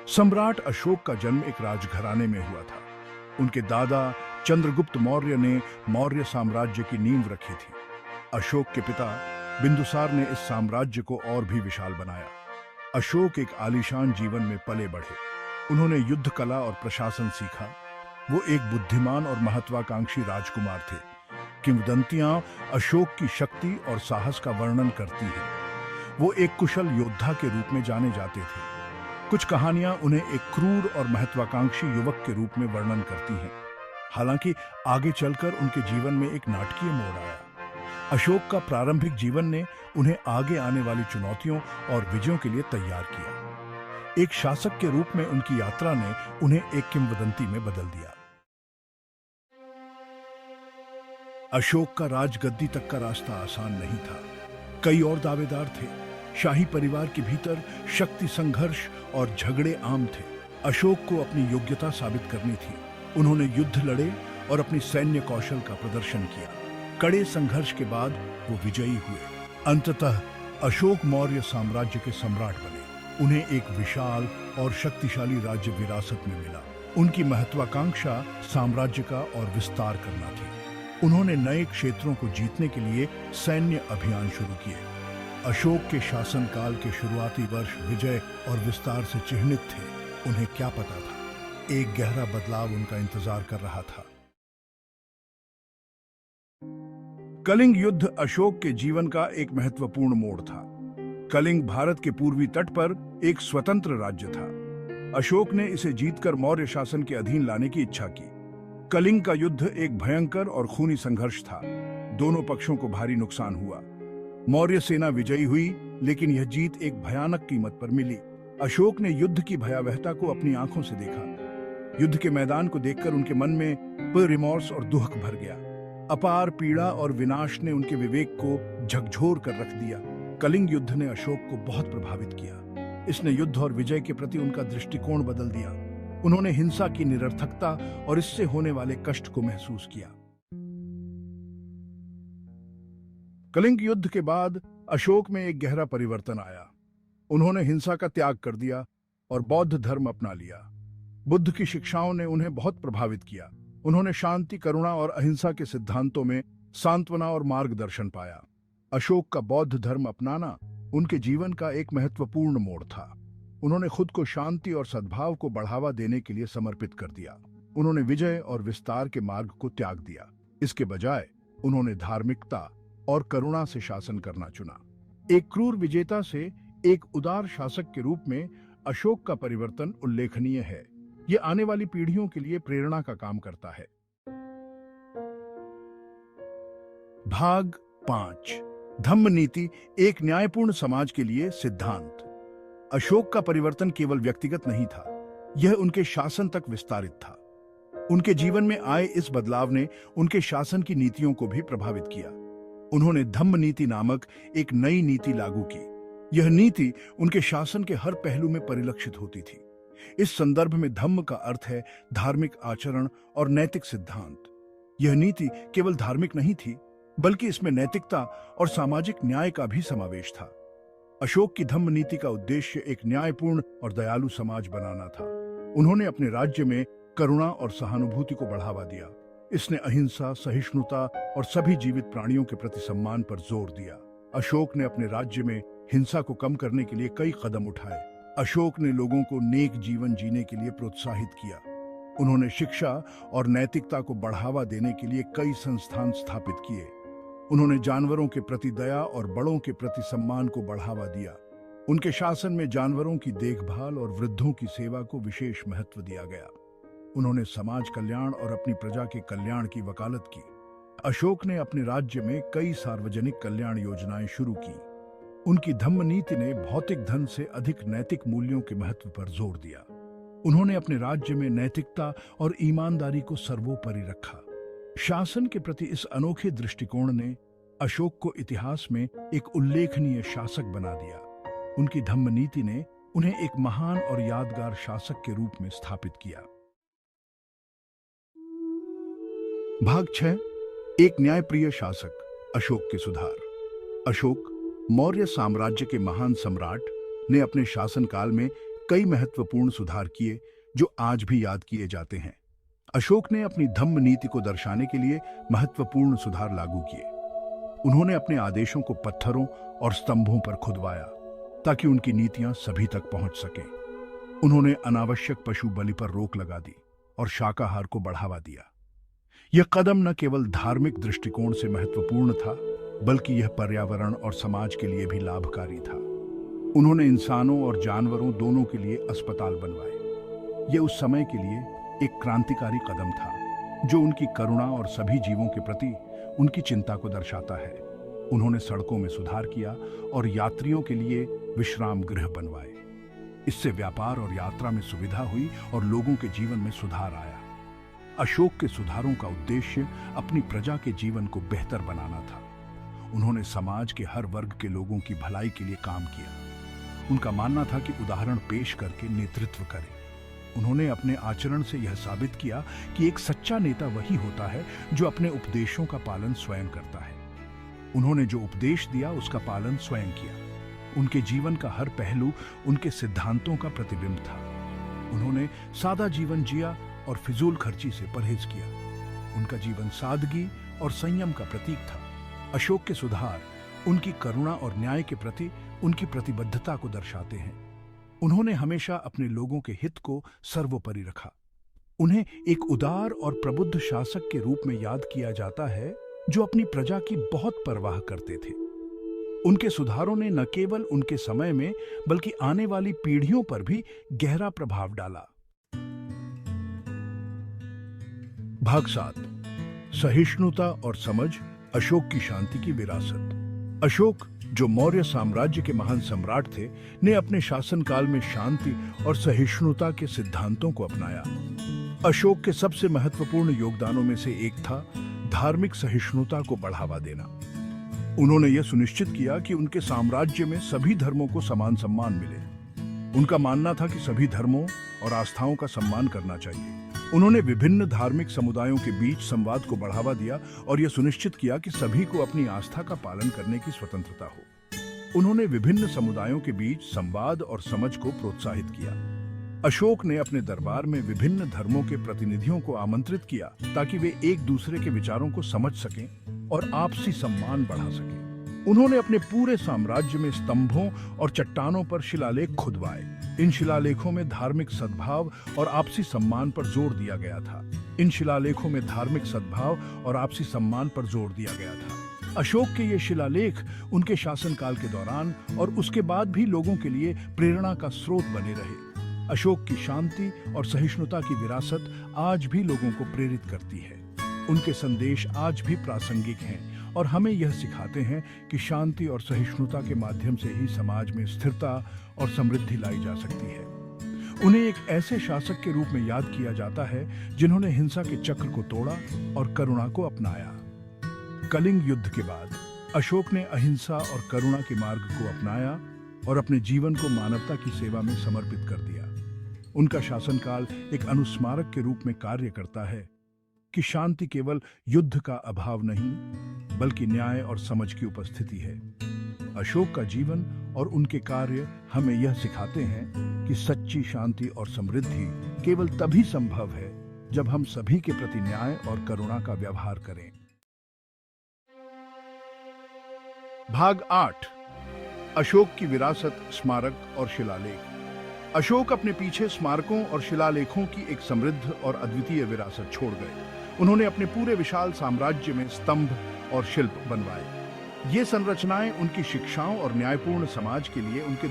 सम्राट अशोक का जन्म एक राजघराने में हुआ था। उनके दादा चंद्रगुप्त मौर्य ने मौर्य साम्राज्य की नींव रखी थी। अशोक के पिता बिंदुसार ने इस साम्राज्य को और भी विशाल बनाया। अशोक एक आलीशान जीवन में पले बढ़े। उन्होंने युद्ध कला और प्रशासन सीखा। वो एक बुद्धिमान और महत्वाकांक्षी राजकुमार थे। किंवदंतियां अशोक की शक्ति और साहस का वर्णन करती हैं। वो एक कुशल योद्धा के रूप में जाने जाते थे। कुछ कहानियां उन्हें एक क्रूर और महत्वाकांक्षी युवक के रूप में वर्णन करती हैं। हालांकि आगे चलकर उनके जीवन में एक नाटकीय मोड़ आया। अशोक का प्रारंभिक जीवन ने उन्हें आगे आने वाली चुनौतियों और विजयों के लिए तैयार किया। एक शासक के रूप में उनकी यात्रा ने उन्हें एक किंवदंती में बदल दिया। अशोक का राजगद्दी तक का रास्ता आसान नहीं था। कई और दावेदार थे। शाही परिवार के भीतर शक्ति संघर्ष और झगड़े आम थे। अशोक को अपनी योग्यता साबित करनी थी। उन्होंने युद्ध लड़े और अपनी सैन्य कौशल का प्रदर्शन किया। कड़े संघर्ष के बाद वो विजयी हुए। अंततः अशोक मौर्य साम्राज्य के सम्राट बने। उन्हें एक विशाल और शक्तिशाली राज्य विरासत में मिला। उनकी महत्वाकांक्षा साम्राज्य का और विस्तार करना थी। उन्होंने नए क्षेत्रों को जीतने के लिए सैन्य अभियान शुरू किए। अशोक के शासनकाल के शुरुआती वर्ष विजय और विस्तार से चिह्नित थे। उन्हें क्या पता था, एक गहरा बदलाव उनका इंतजार कर रहा था। कलिंग युद्ध अशोक के जीवन का एक महत्वपूर्ण मोड़ था। कलिंग भारत के पूर्वी तट पर एक स्वतंत्र राज्य था। अशोक ने इसे जीतकर मौर्य शासन के अधीन लाने की इच्छा की। कलिंग का युद्ध एक भयंकर और खूनी संघर्ष था। दोनों पक्षों को भारी नुकसान हुआ। मौर्य सेना विजयी हुई, लेकिन यह जीत एक भयानक कीमत पर मिली। अशोक ने युद्ध की भयावहता को अपनी आंखों से देखा। युद्ध के मैदान को देखकर उनके मन में रिमोर्स और दुख भर गया। अपार पीड़ा और विनाश ने उनके विवेक को झकझोर कर रख दिया। कलिंग युद्ध ने अशोक को बहुत प्रभावित किया। इसने युद्ध और विजय के प्रति उनका दृष्टिकोण बदल दिया। उन्होंने हिंसा की निरर्थकता और इससे होने वाले कष्ट को महसूस किया। कलिंग युद्ध के बाद अशोक में एक गहरा परिवर्तन आया। उन्होंने हिंसा का त्याग कर दिया और बौद्ध धर्म अपना लिया। बुद्ध की शिक्षाओं ने उन्हें बहुत प्रभावित किया। उन्होंने शांति, करुणा और अहिंसा के सिद्धांतों में सांत्वना और मार्गदर्शन पाया। अशोक का बौद्ध धर्म अपनाना उनके जीवन का एक महत्वपूर्ण मोड़ था। उन्होंने खुद को शांति और सद्भाव को बढ़ावा देने के लिए समर्पित कर दिया। उन्होंने विजय और विस्तार के मार्ग को त्याग दिया। इसके बजाय उन्होंने धार्मिकता और करुणा से शासन करना चुना। एक क्रूर विजेता से एक उदार शासक के रूप में अशोक का परिवर्तन उल्लेखनीय है। यह आने वाली पीढ़ियों के लिए प्रेरणा का काम करता है। भाग 5, धम्म नीति, एक न्यायपूर्ण समाज के लिए सिद्धांत। अशोक का परिवर्तन केवल व्यक्तिगत नहीं था, यह उनके शासन तक विस्तारित था। उनके जीवन में आए इस बदलाव ने उनके शासन की नीतियों को भी प्रभावित किया। उन्होंने धम्म नीति नामक एक नई नीति लागू की। यह नीति उनके शासन के हर पहलू में परिलक्षित होती थी। इस संदर्भ में धम्म का अर्थ है धार्मिक आचरण और नैतिक सिद्धांत। यह नीति केवल धार्मिक नहीं थी, बल्कि इसमें नैतिकता और सामाजिक न्याय का भी समावेश था। अशोक की धम्म नीति का उद्देश्य एक न्यायपूर्ण और दयालु समाज बनाना था। उन्होंने अपने राज्य में करुणा और सहानुभूति को बढ़ावा दिया। इसने अहिंसा, सहिष्णुता और सभी जीवित प्राणियों के प्रति सम्मान पर जोर दिया। अशोक ने अपने राज्य में हिंसा को कम करने के लिए कई कदम उठाए। अशोक ने लोगों को नेक जीवन जीने के लिए प्रोत्साहित किया। उन्होंने शिक्षा और नैतिकता को बढ़ावा देने के लिए कई संस्थान स्थापित किए। उन्होंने जानवरों के प्रति दया और बड़ों के प्रति सम्मान को बढ़ावा दिया। उनके शासन में जानवरों की देखभाल और वृद्धों की सेवा को विशेष महत्व दिया गया। उन्होंने समाज कल्याण और अपनी प्रजा के कल्याण की वकालत की। अशोक ने अपने राज्य में कई सार्वजनिक कल्याण योजनाएं शुरू की। उनकी धम्म नीति ने भौतिक धन से अधिक नैतिक मूल्यों के महत्व पर जोर दिया। उन्होंने अपने राज्य में नैतिकता और ईमानदारी को सर्वोपरि रखा। शासन के प्रति इस अनोखे दृष्टिकोण ने अशोक को इतिहास में एक उल्लेखनीय शासक बना दिया। उनकी धम्म नीति ने उन्हें एक महान और यादगार शासक के रूप में स्थापित किया। भाग 6, एक न्यायप्रिय शासक, अशोक के सुधार। अशोक मौर्य साम्राज्य के महान सम्राट, ने अपने शासनकाल में कई महत्वपूर्ण सुधार किए जो आज भी याद किए जाते हैं। अशोक ने अपनी धम्म नीति को दर्शाने के लिए महत्वपूर्ण सुधार लागू किए। उन्होंने अपने आदेशों को पत्थरों और स्तंभों पर खुदवाया ताकि उनकी नीतियां सभी तक पहुंच सकें। उन्होंने अनावश्यक पशु बलि पर रोक लगा दी और शाकाहार को बढ़ावा दिया। यह कदम न केवल धार्मिक दृष्टिकोण से महत्वपूर्ण था, बल्कि यह पर्यावरण और समाज के लिए भी लाभकारी था। उन्होंने इंसानों और जानवरों दोनों के लिए अस्पताल बनवाए। यह उस समय के लिए एक क्रांतिकारी कदम था जो उनकी करुणा और सभी जीवों के प्रति उनकी चिंता को दर्शाता है। उन्होंने सड़कों में सुधार किया और यात्रियों के लिए विश्राम गृह बनवाए। इससे व्यापार और यात्रा में सुविधा हुई और लोगों के जीवन में सुधार आया। अशोक के सुधारों का उद्देश्य अपनी प्रजा के जीवन को बेहतर बनाना था। उन्होंने समाज के हर वर्ग के लोगों की भलाई के लिए काम किया। उनका मानना था कि उदाहरण पेश करके नेतृत्व करें। उन्होंने अपने आचरण से यह साबित किया कि एक सच्चा नेता वही होता है जो अपने उपदेशों का पालन स्वयं करता है। उन्होंने जो उपदेश दिया उसका पालन स्वयं किया। उनके जीवन का हर पहलू उनके सिद्धांतों का प्रतिबिंब था। उन्होंने सादा जीवन जिया और फिजूल खर्ची से परहेज किया। उनका जीवन सादगी और संयम का प्रतीक था। अशोक के सुधार उनकी करुणा और न्याय के प्रति उनकी प्रतिबद्धता को दर्शाते हैं। उन्होंने हमेशा अपने लोगों के हित को सर्वोपरि रखा। उन्हें एक उदार और प्रबुद्ध शासक के रूप में याद किया जाता है जो अपनी प्रजा की बहुत परवाह करते थे। उनके सुधारों ने न केवल उनके समय में बल्कि आने वाली पीढ़ियों पर भी गहरा प्रभाव डाला। भाग 7, सहिष्णुता और समझ, अशोक की शांति की विरासत। अशोक, जो मौर्य साम्राज्य के महान सम्राट थे, ने अपने शासनकाल में शांति और सहिष्णुता के सिद्धांतों को अपनाया। अशोक के सबसे महत्वपूर्ण योगदानों में से एक था धार्मिक सहिष्णुता को बढ़ावा देना। उन्होंने यह सुनिश्चित किया कि उनके साम्राज्य में सभी धर्मों को समान सम्मान मिले। उनका मानना था कि सभी धर्मों और आस्थाओं का सम्मान करना चाहिए। उन्होंने विभिन्न धार्मिक समुदायों के बीच संवाद को बढ़ावा दिया और यह सुनिश्चित किया कि सभी को अपनी आस्था का पालन करने की स्वतंत्रता हो। उन्होंने विभिन्न समुदायों के बीच संवाद और समझ को प्रोत्साहित किया। अशोक ने अपने दरबार में विभिन्न धर्मों के प्रतिनिधियों को आमंत्रित किया ताकि वे एक दूसरे के विचारों को समझ सकें और आपसी सम्मान बढ़ा सकें। उन्होंने अपने पूरे साम्राज्य में स्तंभों और चट्टानों पर शिलालेख खुदवाए। इन शिलालेखों में धार्मिक सद्भाव और आपसी सम्मान पर जोर दिया गया था। इन शिलालेखों में धार्मिक सद्भाव और आपसी सम्मान पर जोर दिया गया था। अशोक के ये शिलालेख उनके शासनकाल के दौरान और उसके बाद भी लोगों के लिए प्रेरणा का स्रोत बने रहे। अशोक की शांति और सहिष्णुता की विरासत आज भी लोगों को प्रेरित करती है। उनके संदेश आज भी प्रासंगिक हैं और हमें यह सिखाते हैं कि शांति और सहिष्णुता के माध्यम से ही समाज में स्थिरता और समृद्धि लाई जा सकती है। उन्हें एक ऐसे शासक के रूप में याद किया जाता है जिन्होंने हिंसा के चक्र को तोड़ा और करुणा को अपनाया। कलिंग युद्ध के बाद अशोक ने अहिंसा और करुणा के मार्ग को अपनाया और अपने जीवन को मानवता की सेवा में समर्पित कर दिया। उनका शासनकाल एक अनुस्मारक के रूप में कार्य करता है कि शांति केवल युद्ध का अभाव नहीं, बल्कि न्याय और समझ की उपस्थिति है। अशोक का जीवन और उनके कार्य हमें यह सिखाते हैं कि सच्ची शांति और समृद्धि केवल तभी संभव है जब हम सभी के प्रति न्याय और करुणा का व्यवहार करें। भाग 8, अशोक की विरासत, स्मारक और शिलालेख। अशोक अपने पीछे स्मारकों और शिलालेखों की एक समृद्ध और अद्वितीय विरासत छोड़ गए। उन्होंने अपने पूरे विशाल साम्राज्य में स्तंभ और शिल्प बनवाए। ये संरचनाएं उनकी शिक्षाओं और न्यायपूर्ण समाज के लिए उनके